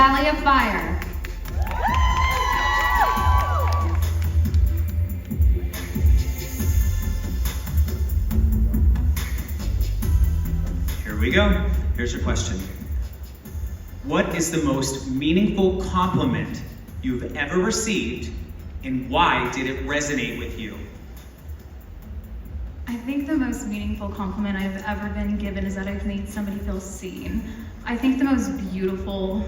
Valley of Fire. Here we go. Here's your question. What is the most meaningful compliment you've ever received, and why did it resonate with you? I think the most meaningful compliment I've ever been given is that I've made somebody feel seen. I think the most beautiful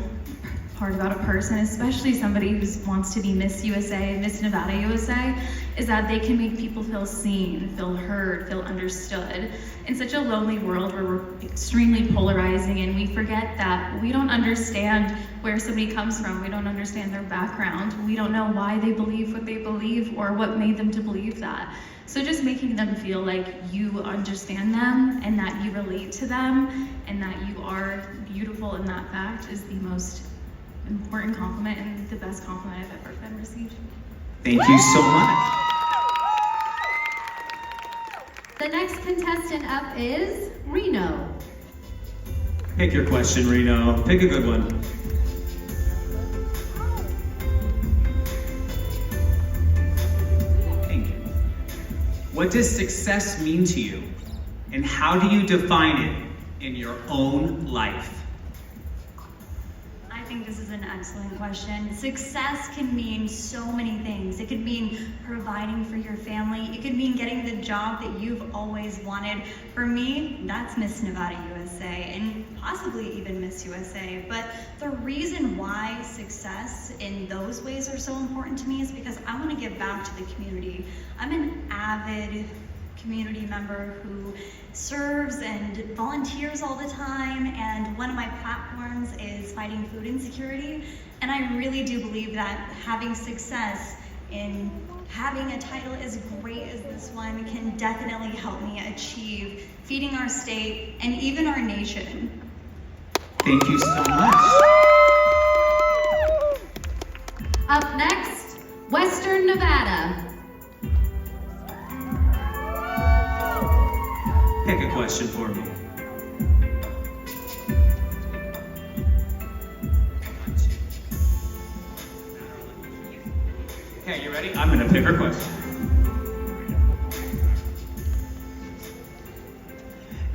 part about a person, especially somebody who wants to be Miss USA, Miss Nevada USA, is that they can make people feel seen, feel heard, feel understood. In such a lonely world where we're extremely polarizing and we forget that we don't understand where somebody comes from, we don't understand their background, we don't know why they believe what they believe or what made them to believe that. So just making them feel like you understand them and that you relate to them and that you are beautiful in that fact is the most important compliment and the best compliment I've ever been received. Thank you so much. The next contestant up is Reno. Pick your question, Reno. Pick a good one. Thank you. What does success mean to you, and how do you define it in your own life? I think this is an excellent question. Success can mean so many things. It could mean providing for your family. It could mean getting the job that you've always wanted. For me, that's Miss Nevada USA and possibly even Miss USA. But the reason why success in those ways are so important to me is because I want to give back to the community. I'm an avid community member who serves and volunteers all the time, and one of my platforms is fighting food insecurity, and I really do believe that having success in having a title as great as this one can definitely help me achieve feeding our state and even our nation. Thank you so much. Up next, Western Nevada. Pick a question for me. Okay, you ready? I'm gonna pick her question.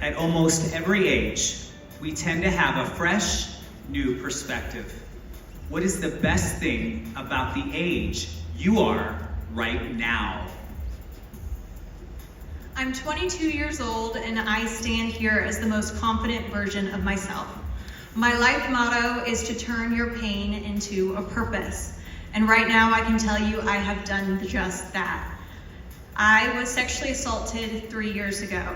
At almost every age, we tend to have a fresh, new perspective. What is the best thing about the age you are right now? I'm 22 years old and I stand here as the most confident version of myself. My life motto is to turn your pain into a purpose. And right now I can tell you I have done just that. I was sexually assaulted 3 years ago,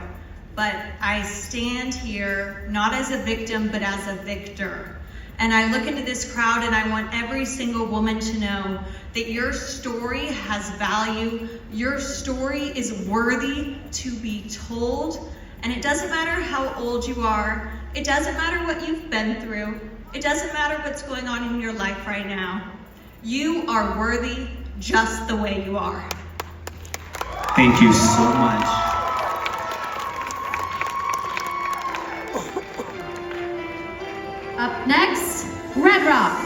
but I stand here not as a victim, but as a victor. And I look into this crowd and I want every single woman to know that your story has value, your story is worthy to be told, and it doesn't matter how old you are, it doesn't matter what you've been through, it doesn't matter what's going on in your life right now. You are worthy just the way you are. Thank you so much. Up next, Red Rock.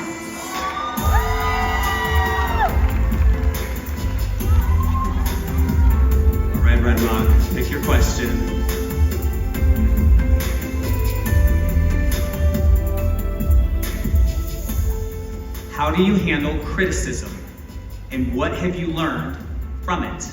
Red Rock, pick your question. How do you handle criticism, and what have you learned from it?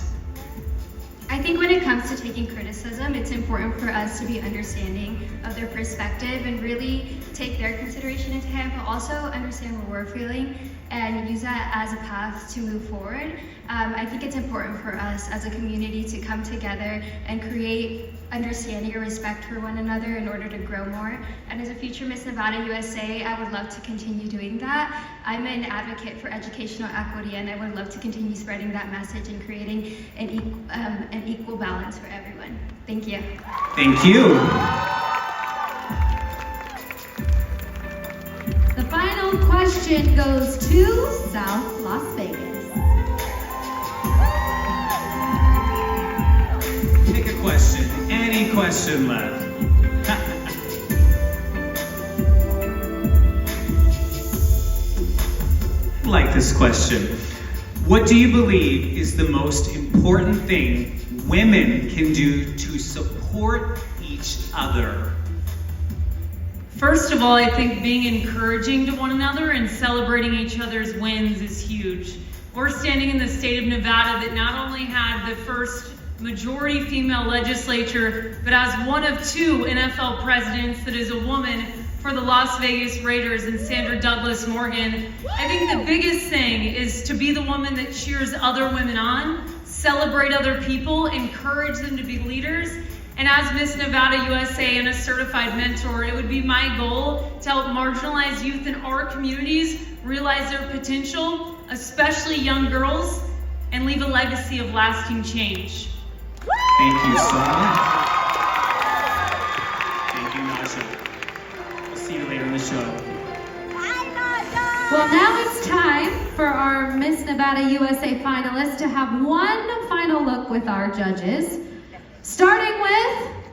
I think when it comes to taking criticism, it's important for us to be understanding of their perspective and really take their consideration into account, but also understand what we're feeling and use that as a path to move forward. I think it's important for us as a community to come together and create understanding and respect for one another in order to grow more. And as a future Miss Nevada USA, I would love to continue doing that. I'm an advocate for educational equity, and I would love to continue spreading that message and creating an equal balance for everyone. Thank you. Thank you. The final question goes to South Las Vegas. Pick a question, any question left. like this question. What do you believe is the most important thing women can do to support each other? First of all, I think being encouraging to one another and celebrating each other's wins is huge. We're standing in the state of Nevada that not only had the first majority female legislature, but has one of 2 NFL presidents that is a woman for the Las Vegas Raiders, and Sandra Douglas Morgan. I think the biggest thing is to be the woman that cheers other women on, celebrate other people, encourage them to be leaders. And as Miss Nevada USA and a certified mentor, it would be my goal to help marginalized youth in our communities realize their potential, especially young girls, and leave a legacy of lasting change. Thank you so much. Thank you, Nasha. We'll see you later in the show. Well, now it's time for our Miss Nevada USA finalists to have one final look with our judges. Starting with